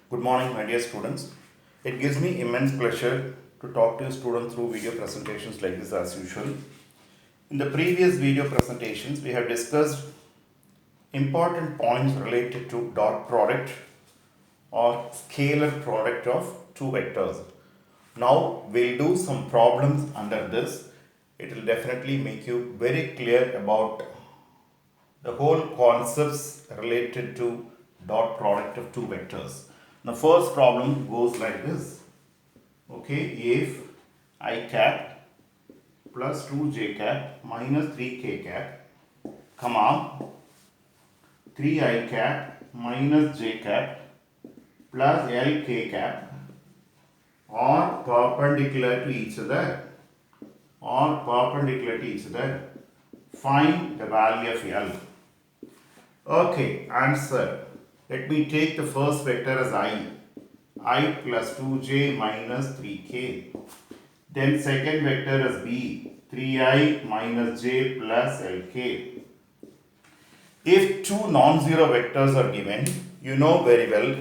Good morning, my dear students. It gives me immense pleasure to talk to you students through video presentations like this as usual. In the previous video presentations, we have discussed important points related to dot product or scalar product of two vectors. Now we'll do some problems under this. It will definitely make you very clear about the whole concepts related to dot product of two vectors. The first problem goes like this. Okay, if I cap plus 2j cap minus 3k cap, comma 3i cap minus j cap plus lk cap are perpendicular to each other, find the value of L. Okay, answer. Let me take the first vector as I plus 2j minus 3k. Then second vector as b, 3i minus j plus lk. If two non-zero vectors are given, you know very well,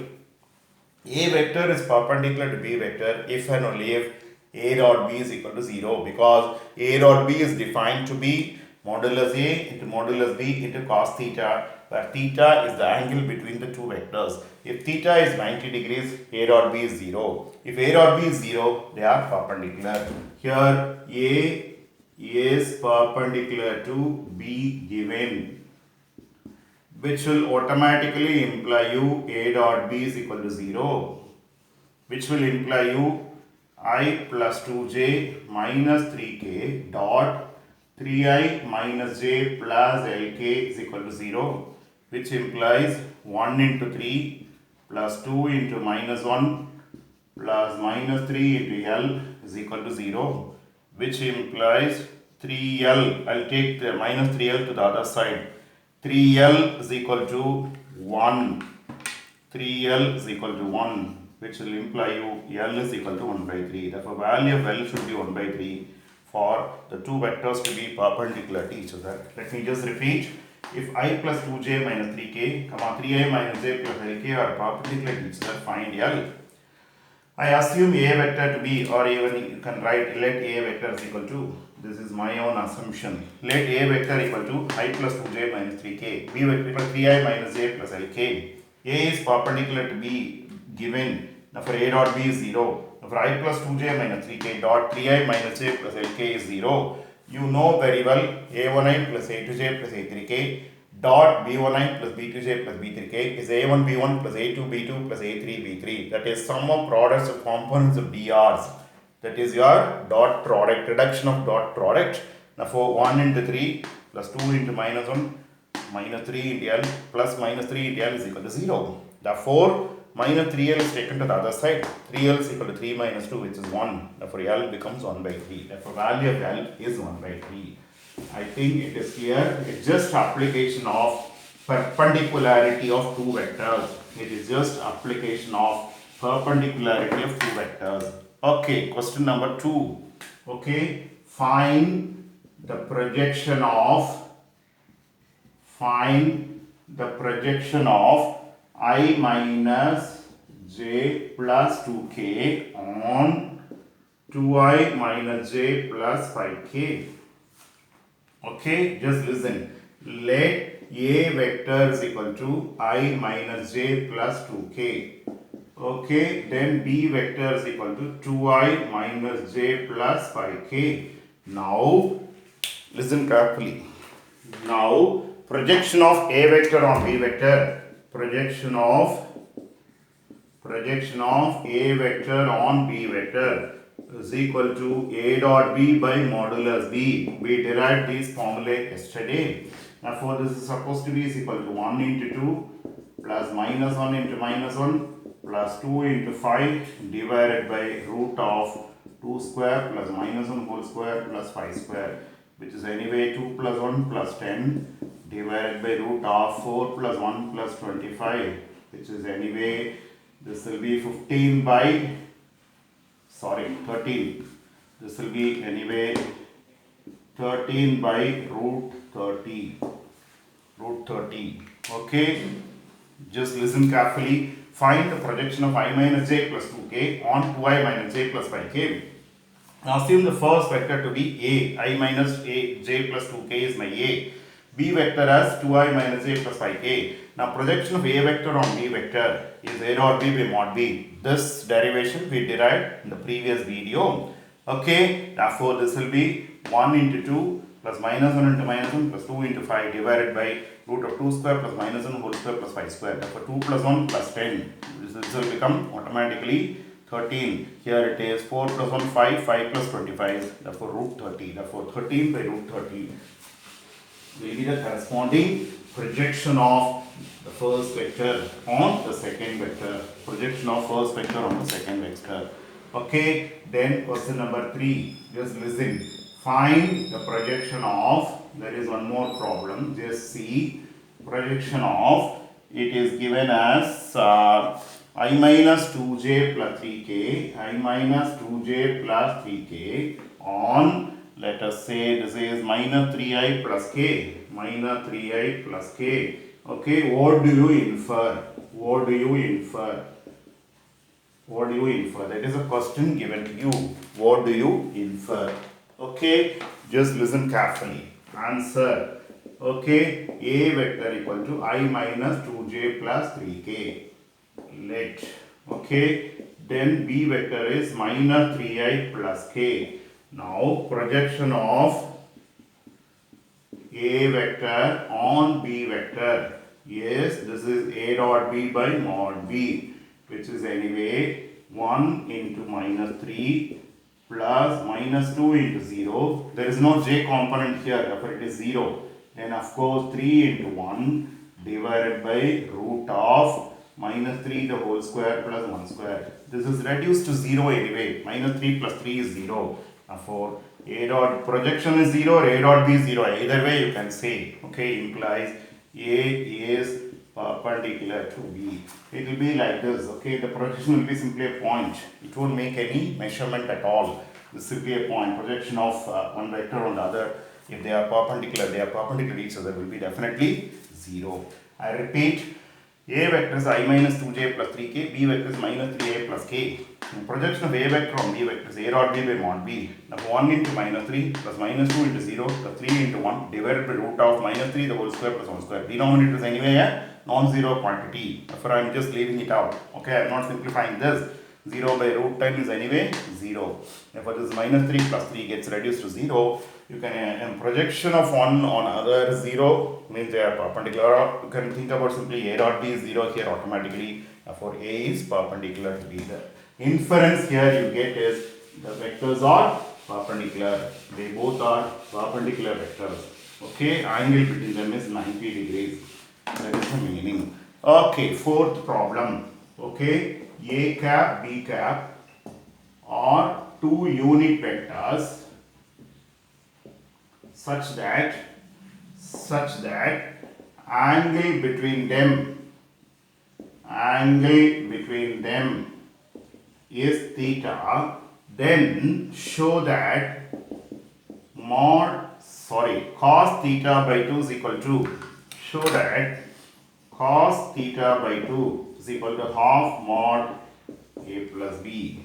a vector is perpendicular to b vector if and only if a dot b is equal to 0, because a dot b is defined to be modulus a into modulus b into cos theta, where theta is the angle between the two vectors. If theta is 90 degrees, a dot b is 0. If a dot b is 0, they are perpendicular. Here a is perpendicular to b given, which will automatically imply you a dot b is equal to 0, which will imply you I plus 2j minus 3k dot 3i minus j plus lk is equal to 0, which implies 1 into 3 plus 2 into minus 1 plus minus 3 into L is equal to 0, which implies 3L. I'll take the minus 3L to the other side. 3L is equal to 1. 3L is equal to 1, which will imply you L is equal to 1 by 3. Therefore, value of L should be 1 by 3 for the two vectors to be perpendicular to each other. Let me just repeat. If I plus 2j minus 3k, 3i minus j plus lk are perpendicular to each other, find L. I assume a vector to be, or even you can write let a vector is equal to, this is my own assumption, let a vector equal to I plus 2j minus 3k, b vector equal to 3i minus j plus lk. A is perpendicular to b given, now for a dot b is 0. Now for I plus 2j minus 3k dot 3i minus j plus lk is 0. You know very well a1i plus a2j plus a3k dot b1i plus b2j plus b3k is a1 b1 plus a2 b2 plus a3 b3. That is sum of products of components of drs. That is your dot product, reduction of dot product. Now for 1 into 3 plus 2 into minus 1 minus 3 into L plus minus 3 into L is equal to 0. Therefore, minus 3L is taken to the other side. 3L is equal to 3 minus 2, which is 1. Therefore, L becomes 1 by 3. Therefore, value of L is 1 by 3. I think it is clear. It's just application of perpendicularity of two vectors. It is just application of perpendicularity of two vectors. Okay, question number 2. Okay, find the projection of I minus j plus 2k on 2i minus j plus 5k. Okay, just listen. Let a vector is equal to I minus j plus 2k. Okay, then b vector is equal to 2i minus j plus 5k. Now, listen carefully. Now, projection of a vector on b vector, projection of a vector on b vector is equal to a dot b by modulus b. We derived this formula yesterday. Therefore, this is supposed to be is equal to 1 into 2 plus minus 1 into minus 1 plus 2 into 5 divided by root of 2 square plus minus 1 whole square plus 5 square, which is anyway 2 plus 1 plus 10 divided by root of 4 plus 1 plus 25, which is anyway, this will be 13. This will be anyway 13 by root 30. Okay, just listen carefully. find the projection of I minus j plus 2k on 2i minus j plus 5k. Now assume the first vector to be a, I minus a, j plus 2k is my a. B vector as 2i minus j plus 5k. Now projection of a vector on b vector is a dot b by mod b. This derivation we derived in the previous video. Okay, therefore this will be 1 into 2 plus minus 1 into minus 1 plus 2 into 5 divided by root of 2 square plus minus 1 whole square plus 5 square. Therefore 2 plus 1 plus 10. This will become automatically 13. Here it is 4 plus 1 5, 5 plus 25, therefore root 30. Therefore 13 by root 30 will be the corresponding projection of the first vector on the second vector. Projection of first vector on the second vector. Okay, then question number 3. Just listen. Find the projection of, there is one more problem. Just see projection of, it is given as I minus 2j plus 3k, I minus 2j plus 3k on, let us say this is minus 3i plus k, minus 3i plus k. Okay, what do you infer? What do you infer? What do you infer? That is a question given to you. What do you infer? Okay, just listen carefully. Answer. Okay, a vector equal to I minus 2j plus 3k. Let. Okay, then b vector is minus 3i plus k. Now projection of a vector on b vector. Yes, this is a dot b by mod b, which is anyway 1 into minus 3 plus minus 2 into 0. There is no j component here, therefore it is 0. Then of course 3 into 1 divided by root of minus 3 the whole square plus 1 square. This is reduced to 0 anyway. Minus 3 plus 3 is 0. Therefore a dot projection is 0 or a dot b is 0. Either way you can say. Okay, implies a is perpendicular to b. It will be like this. Okay, the projection will be simply a point. It won't make any measurement at all. This is simply a point. Projection of one vector on the other. If they are perpendicular to each other, will be definitely 0. I repeat, a vector is I minus 2j plus 3k, b vector is minus 3a plus k. And projection of a vector on b vector is a dot b by mod b. Now 1 into minus 3 plus minus 2 into 0 plus 3 into 1 divided by root of minus 3 the whole square plus 1 square. Denominator is anyway a non-zero quantity. Therefore I am just leaving it out. Okay, I am not simplifying this. 0 by root 10 is anyway 0. Therefore this minus 3 plus 3 gets reduced to 0. You can projection of one on other 0 means they are perpendicular. You can think about simply a dot b is 0 here automatically. Therefore a is perpendicular to b. The inference here you get is the vectors are perpendicular. They both are perpendicular vectors. Okay, angle between them is 90 degrees. That is the meaning. Okay, fourth problem. Okay, a cap, b cap are two unit vectors such that angle between them is theta, then show that cos theta by 2 is equal to, show that cos theta by 2 is equal to half mod a plus b.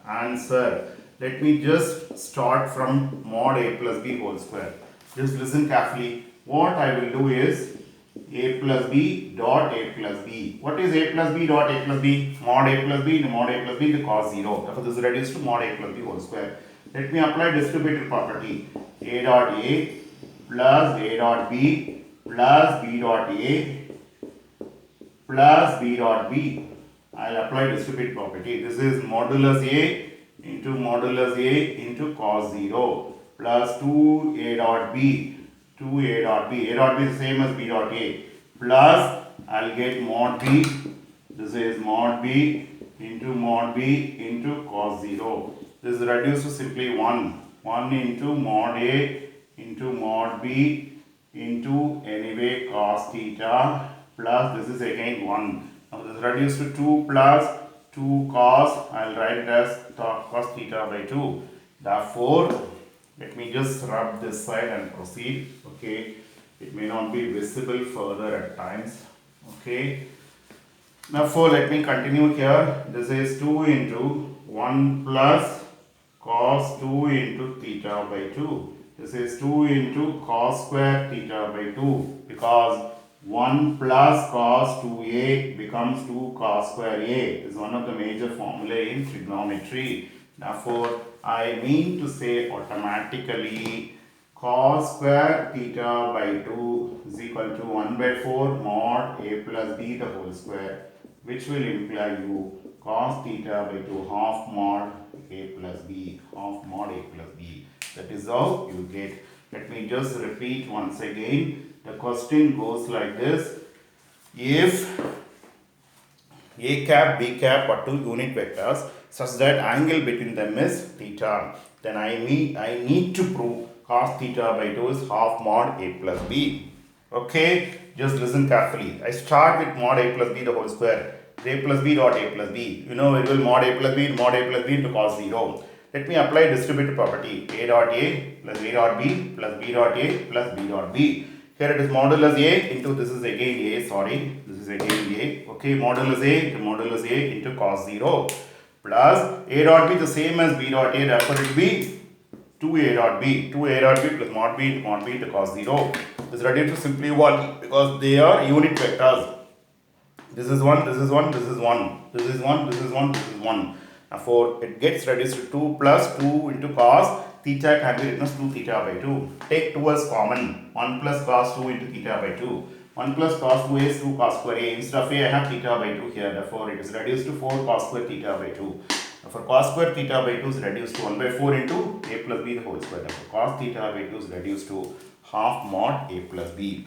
Answer. Let me just start from mod a plus b whole square. Just listen carefully. What I will do is a plus b dot a plus b. What is a plus b dot a plus b? Mod a plus b into mod a plus b to cos 0. Therefore this is reduced to mod a plus b whole square. Let me apply distributive property. A dot a plus a dot b plus b dot a plus b dot b. I will apply distributive property. This is modulus a into modulus a into cos 0 plus 2a dot b, 2a dot b. A dot b is the same as b dot a plus I will get mod b. This is mod b into cos 0. This is reduced to simply 1. 1 into mod a into mod b into anyway cos theta plus this is again 1. Now this is reduced to 2 plus 2 cos, I will write it as cos theta by 2. Therefore, let me just rub this side and proceed. Okay, it may not be visible further at times. Okay, Now for let me continue here. This is 2 into 1 plus cos 2 into theta by 2. This is 2 into cos square theta by 2 because 1 plus cos 2a becomes 2 cos square a. This is one of the major formulae in trigonometry. Therefore, I mean to say automatically cos square theta by 2 is equal to 1 by 4 mod a plus b the whole square, which will imply you cos theta by 2 half mod a plus b, half mod a plus b. That is how you get. Let me just repeat once again. The question goes like this. If a cap, b cap are two unit vectors such that angle between them is theta, then I need to prove cos theta by 2 is half mod a plus b. Okay, just listen carefully. I start with mod a plus b the whole square. A plus b dot a plus b. You know very well mod a plus b into cos 0. Let me apply distributive property. A dot a plus b dot b plus b dot a plus b dot b. Here it is modulus a into this is again a, sorry, this is again a. Okay, modulus a into cos 0 plus a dot b the same as b dot a, therefore it will be 2a dot b plus mod b into cos 0. This is reduced to simply 1 because they are unit vectors. This is 1, this is 1, this is 1, this is 1, this is 1, this is 1. Therefore, it gets reduced to 2 plus 2 into cos theta can be written as 2 theta by 2. Take 2 as common. 1 plus cos 2 into theta by 2. 1 plus cos 2a is 2 cos square a. Instead of a, I have theta by 2 here. Therefore, it is reduced to 4 cos square theta by 2. Therefore, cos square theta by 2 is reduced to 1 by 4 into a plus b the whole square. Therefore, cos theta by 2 is reduced to half mod a plus b.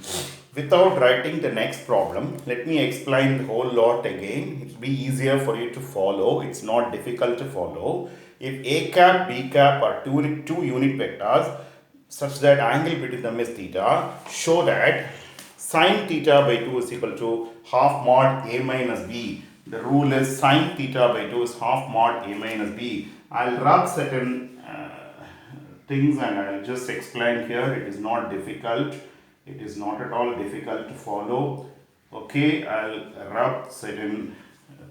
Without writing the next problem, let me explain the whole lot again. It will be easier for you to follow. It's not difficult to follow. If a cap, b cap are two unit vectors such that angle between them is theta, show that sine theta by 2 is equal to half mod a minus b. The rule is sine theta by 2 is half mod a minus b. I'll rub certain things and I'll just explain here. It is not difficult. It is not at all difficult to follow. Okay, I'll rub certain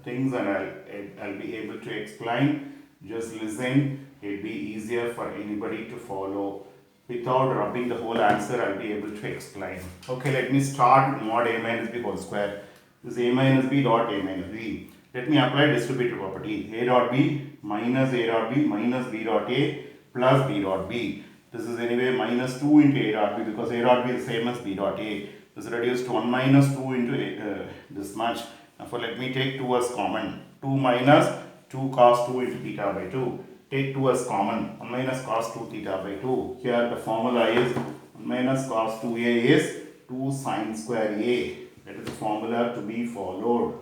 things and I'll be able to explain. Just listen. It'll be easier for anybody to follow. Without rubbing the whole answer, I'll be able to explain. Okay, let me start with mod a minus b whole square. This is a minus b dot a minus b. Let me apply distributive property. A dot b minus a dot b minus b dot a plus b dot b. This is anyway minus 2 into a dot b because a dot b is the same as b dot a. This is reduced to 1 minus 2 into this much. Therefore, let me take 2 as common. 2 minus 2 cos 2 into theta by 2. Take 2 as common. 1 minus cos 2 theta by 2. Here the formula is 1 minus cos 2a is 2 sine square a. That is the formula to be followed.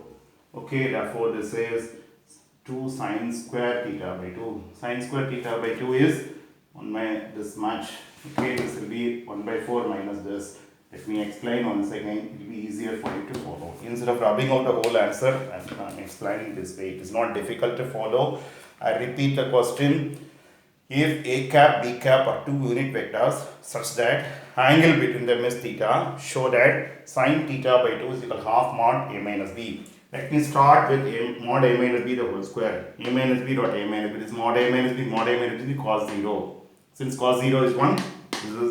Okay, therefore this is 2 sine square theta by 2. Sine square theta by 2 is 1 by this much. Okay, this will be 1 by 4 minus this. Let me explain once again. It will be easier for you to follow. Instead of rubbing out the whole answer, I'm explaining this way. It is not difficult to follow. I repeat the question. If a cap, b cap are two unit vectors such that angle between them is theta, show that sine theta by 2 is equal to half mod a minus b. Let me start with mod a minus b the whole square. A minus b dot a minus b. This is mod a minus b cos 0. Since cos 0 is 1,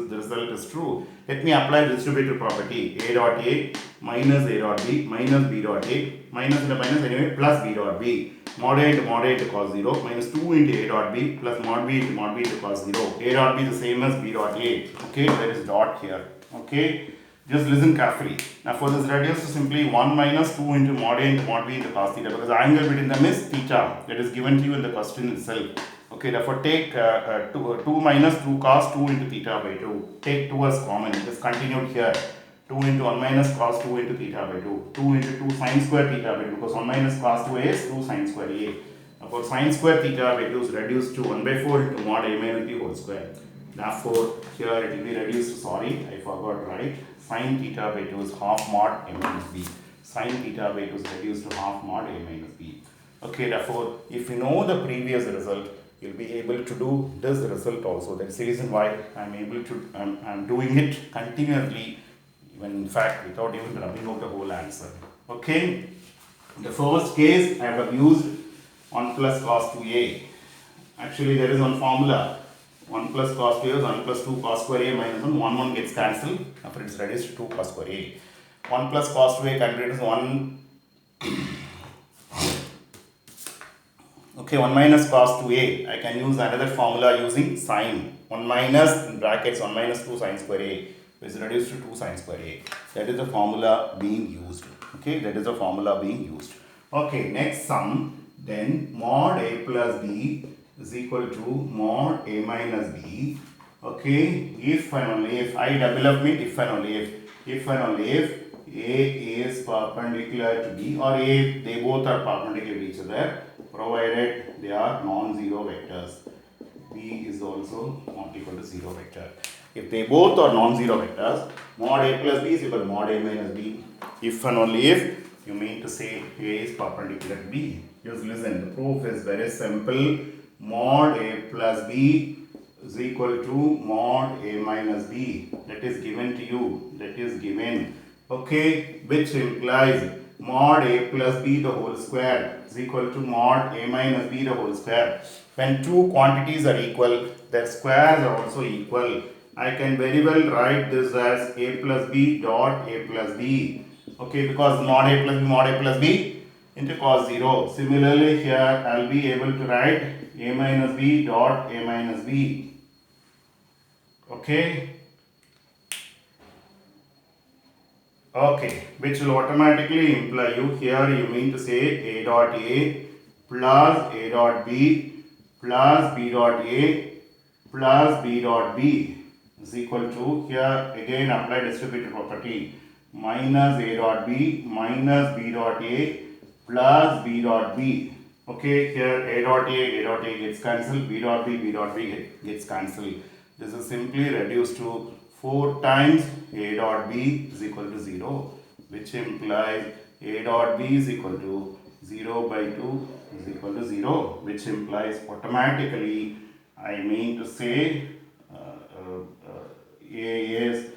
the result is true. Let me apply distributive property. A dot a minus a dot b minus b dot a minus into minus anyway plus b dot b. Mod a into cos 0 minus 2 into a dot b plus mod b into cos 0. A dot b is the same as b dot a. Okay, there is dot here. Okay, just listen carefully. Now for this reduce to simply 1 minus 2 into mod a into mod b into cos theta because the angle between them is theta. That is given to you in the question itself. Okay, therefore take 2 minus 2 cos 2 into theta by 2. Take 2 as common. It is continued here. 2 into 1 minus cos 2 into theta by 2. 2 into 2 sine square theta by 2 because 1 minus cos 2a is 2 sine square a. Therefore sine square theta by 2 is reduced to 1 by 4 into mod a minus b whole square. Therefore here it will be reduced to, sorry, I forgot, right? Sine theta by 2 is half mod a minus b. Sine theta by 2 is reduced to half mod a minus b. Okay, therefore if you know the previous result, you'll be able to do this result also. That's the reason why I'm doing it continuously, even in fact without even rubbing out the whole answer. Okay, The first case I have used 1 plus cos 2a. Actually, there is one formula. 1 plus cos 2a is 1 plus 2 cos square a minus 1. 1 gets cancelled. After it's reduced to 2 cos square a. 1 plus cos 2a calculated is 1. Okay, 1 minus cos 2a. I can use another formula using sine. 1 minus, in brackets, 1 minus 2 sine square a is reduced to 2 sine square a. That is the formula being used. Okay, that is the formula being used. Okay, next sum. Then mod a plus b is equal to mod a minus b. Okay, if and only if, I double up mean if and only if and only if a is perpendicular to b, or a, they both are perpendicular to each other, provided they are non-zero vectors. B is also not equal to 0 vector. If they both are non-zero vectors, mod a plus b is equal to mod a minus b. If and only if you mean to say a is perpendicular to b. Just listen, the proof is very simple. Mod a plus b is equal to mod a minus b. That is given to you. That is given. Okay, which implies mod a plus b the whole square is equal to mod a minus b the whole square. When two quantities are equal, their squares are also equal. I can very well write this as a plus b dot a plus b. Okay, because mod a plus b into cos 0. Similarly, here I will be able to write a minus b dot a minus b. Okay. Okay, which will automatically imply you, here you mean to say a dot a plus a dot b plus b dot a plus b dot b is equal to, here again apply distributive property, minus a dot b minus b dot a plus b dot b. Okay, here a dot a gets cancelled, b dot b gets cancelled. This is simply reduced to 4 times a dot b is equal to 0, which implies a dot b is equal to 0 by 2 is equal to 0, which implies automatically, I mean to say, a is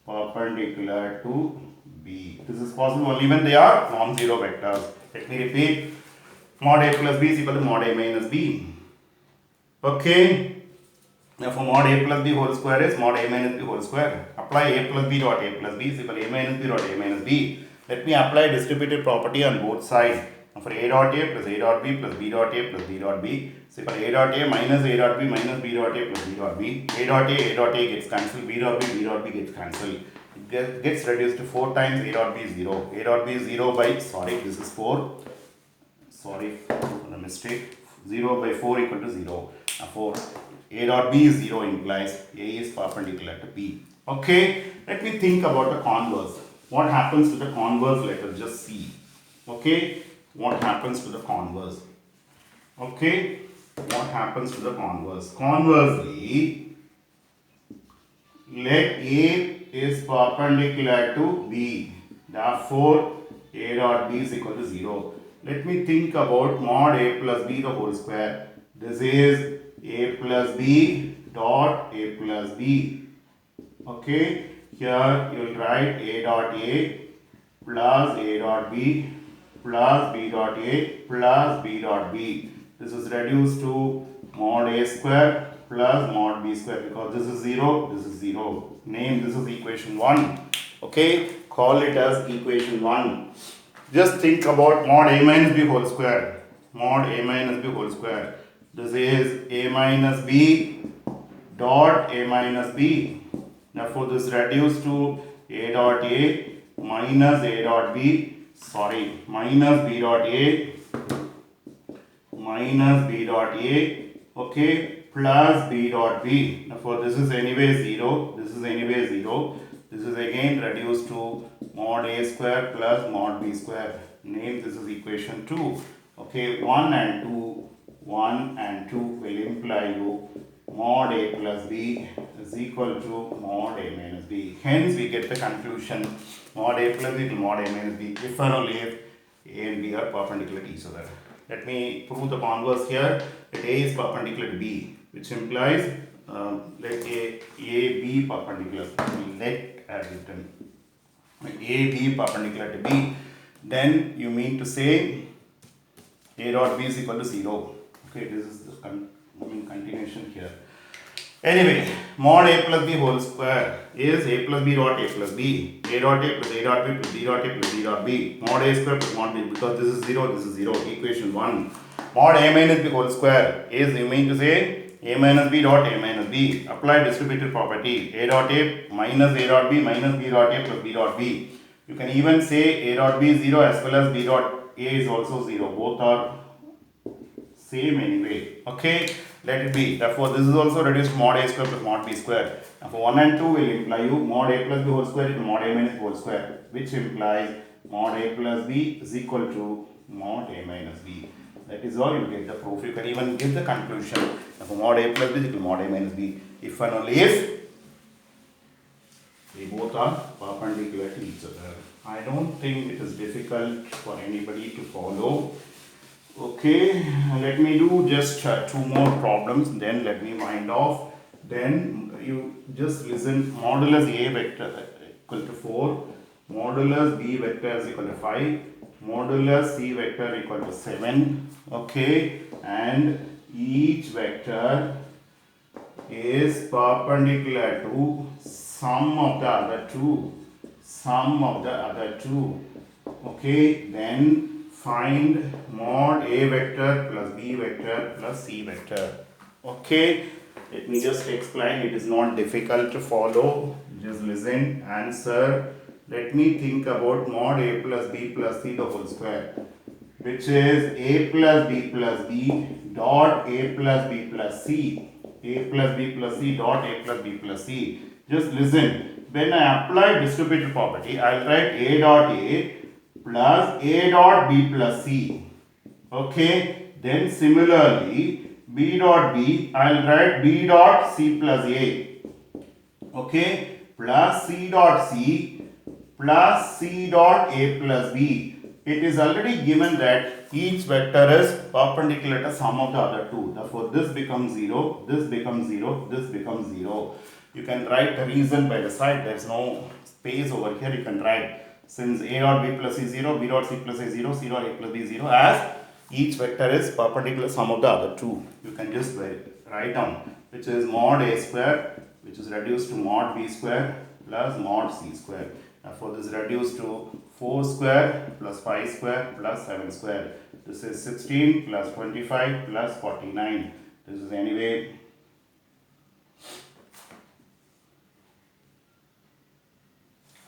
perpendicular to b. This is possible only when they are non-zero vectors. Let me repeat, mod a plus b is equal to mod a minus b. Okay. Now for mod a plus b whole square is mod a minus b whole square. Apply a plus b dot a plus b is equal to a minus b dot a minus b. Let me apply distributive property on both sides. Now for a dot a plus a dot b plus b dot a plus b dot b is equal to a dot a minus a dot b minus b dot a plus b dot b. A dot a gets cancelled, b dot b gets cancelled. It gets reduced to 4 times a dot b is 0. A dot b is 0 by, sorry, this is 4. Sorry for the mistake. 0 by 4 equal to 0. Now 4. A dot b is 0 implies a is perpendicular to b. Okay, let me think about the converse. What happens to the converse? Let us just see. Okay, what happens to the converse? Okay, what happens to the converse? Conversely, let a is perpendicular to b. Therefore, a dot b is equal to 0. Let me think about mod a plus b the whole square. This is a plus b dot a plus b. Okay, here you will write a dot a plus a dot b plus b dot a plus b dot b. This is reduced to mod a square plus mod b square, because this is 0, this is 0. Name this is equation 1. Okay, call it as equation 1. Just think about mod a minus b whole square. Mod a minus b whole square. This is a minus b dot a minus b. Therefore, this is reduced to a dot a minus a dot b. Sorry, minus b dot a minus b dot a. Okay, plus b dot b. Therefore, this is anyway 0. This is anyway 0. This is again reduced to mod a square plus mod b square. Name this is equation 2. Okay, 1 and 2 will imply you mod a plus b is equal to mod a minus b. Hence, we get the conclusion mod a plus b to mod a minus b if and only if a and b are perpendicular to each other. Let me prove the converse here. That a is perpendicular to b, which implies let a be perpendicular. Let as written a be perpendicular to b. then you mean to say A dot B is equal to 0. Okay, this is the continuation here. Anyway, mod A plus B whole square is A plus B dot A plus B. A dot A plus A dot B plus B dot A plus B dot B. Mod A square plus mod B, because this is 0, this is 0. Equation 1. Mod A minus B whole square is, you mean to say, A minus B dot A minus B. Apply distributive property. A dot A minus A dot B minus B dot A plus B dot B. You can even say A dot B is 0 as well as B dot A is also 0. Both are same anyway. Okay, let it be. Therefore, this is also reduced to mod A square plus mod B square. Therefore, 1 and 2 will imply you mod A plus B whole square into mod A minus B whole square, which implies mod A plus B is equal to mod A minus B. That is all. You get the proof. You can even give the conclusion. Therefore, mod A plus B is equal to mod A minus B. If and only if they both are perpendicular to each other. I don't think it is difficult for anybody to follow. Okay, let me do just 2 more problems, then let me wind off. Then you just listen. Modulus A vector equal to 4, modulus B vector is equal to 5, modulus C vector equal to 7. Okay, and each vector is perpendicular to sum of the other two. Okay, then find mod A vector plus B vector plus C vector. Okay, let me just explain. It is not difficult to follow. Just listen, answer. Let me think about mod A plus B plus C the whole square, which is A plus B plus B dot A plus B plus C. A plus B plus C dot A plus B plus C. Just listen. When I apply distributive property, I will write A dot A plus A dot B plus C. Okay. Then similarly, B dot B, I will write B dot C plus A. Okay. Plus C dot C plus C dot A plus B. It is already given that each vector is perpendicular to sum of the other two. Therefore, this becomes 0, this becomes 0, this becomes 0. You can write the reason by the side. There is no space over here. You can write, since A dot B plus C 0, B dot C plus A 0, C dot A plus B 0, as each vector is perpendicular sum of the other two. You can just write down, which is mod A square, which is reduced to mod B square plus mod C square. Therefore, this is reduced to 4 square plus 5 square plus 7 square. This is 16 plus 25 plus 49. This is anyway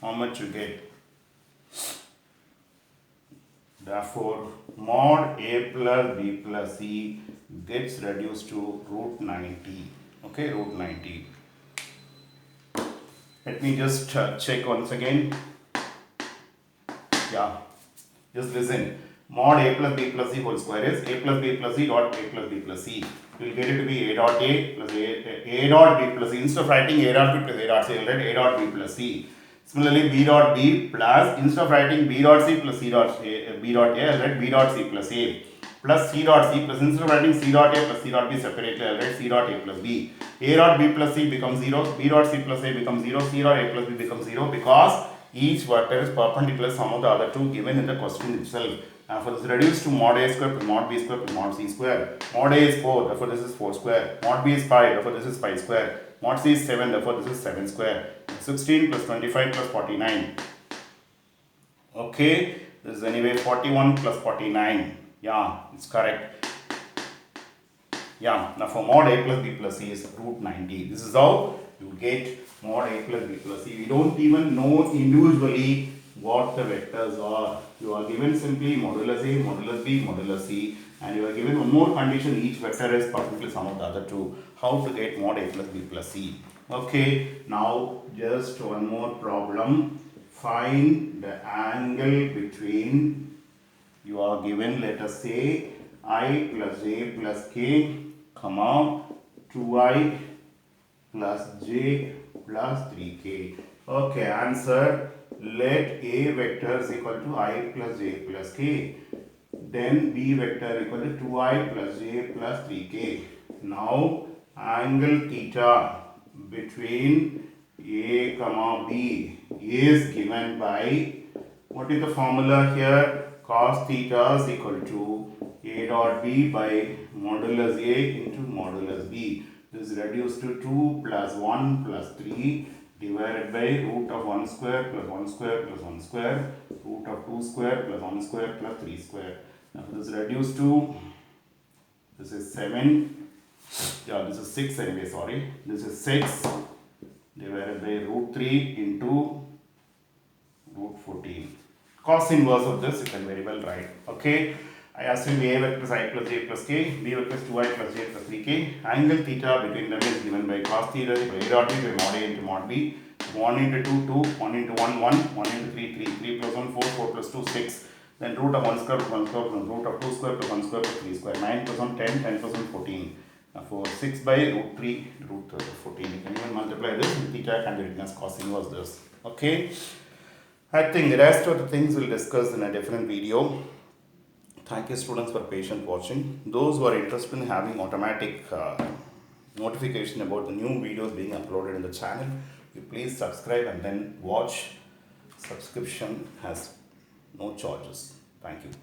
how much you get. Therefore, mod A plus B plus C gets reduced to root 90. Okay, root 90. Let me just check once again. Yeah, just listen. Mod A plus B plus C whole square is A plus B plus C dot A plus B plus C. You will get it to be A dot A plus A dot B plus C. Instead of writing A dot B plus A dot C, you will write A dot B plus C. Similarly, B dot B plus, instead of writing B dot C plus C dot A, B dot A, I will write B dot C plus A. Plus C dot C plus, instead of writing C dot A plus C dot B separately, I will write C dot A plus B. A dot B plus C becomes 0, B dot C plus A becomes 0, C dot A plus B becomes 0, because each vector is perpendicular sum of the other two given in the question itself. Therefore, this is reduced to mod A square plus mod B square plus mod C square. Mod A is 4, therefore this is 4 square. Mod B is 5, therefore this is 5 square. Mod C is 7, therefore this is 7 square. 16 plus 25 plus 49. Okay, this is anyway 41 plus 49. Yeah, it's correct. Yeah, now for mod A plus B plus C is root 90. This is how you get mod A plus B plus C. We don't even know individually what the vectors are. You are given simply modulus A, modulus B, modulus C, and you are given one more condition, each vector is perpendicular sum of the other two. How to get mod A plus B plus C. Okay, now just one more problem. Find the angle between, you are given, let us say, I plus J plus K, comma, 2I plus J plus 3K. Okay, answer. Let A vector is equal to I plus J plus K. Then B vector equal to 2I plus J plus 3K. Now, angle theta between A comma B is given by What is the formula here? Cos theta is equal to A dot B by modulus A into modulus B. This is reduced to 2 plus 1 plus 3 divided by root of 1 square plus 1 square plus 1 square, root of 2 square plus 1 square plus 3 square. Now this is reduced to, this is 7, yeah, this is 6 anyway, sorry. This is 6 divided by root 3 into root 14. Cos inverse of this you can very well write. Okay. I assume A vector is I plus J plus K, B vector is 2I plus J plus 3K. Angle theta between them is given by cos theta by A dot B by mod A into mod B. 1 into 2, 2, 1 into 1, 1, 1 into 3, 3, 3 plus 1, 4, 4 plus 2, 6. Then root of 1 square plus 1 square plus root of 2 square plus 1 square plus 3 square. 9 plus 1, 10, 10 plus 1, 14. For 6 by root 3, root 14. You can even multiply this and theta can be written as cos inverse this. Okay. I think the rest of the things we'll discuss in a different video. Thank you students for patient watching. Those who are interested in having automatic notification about the new videos being uploaded in the channel, you please subscribe and then watch. Subscription has no charges. Thank you.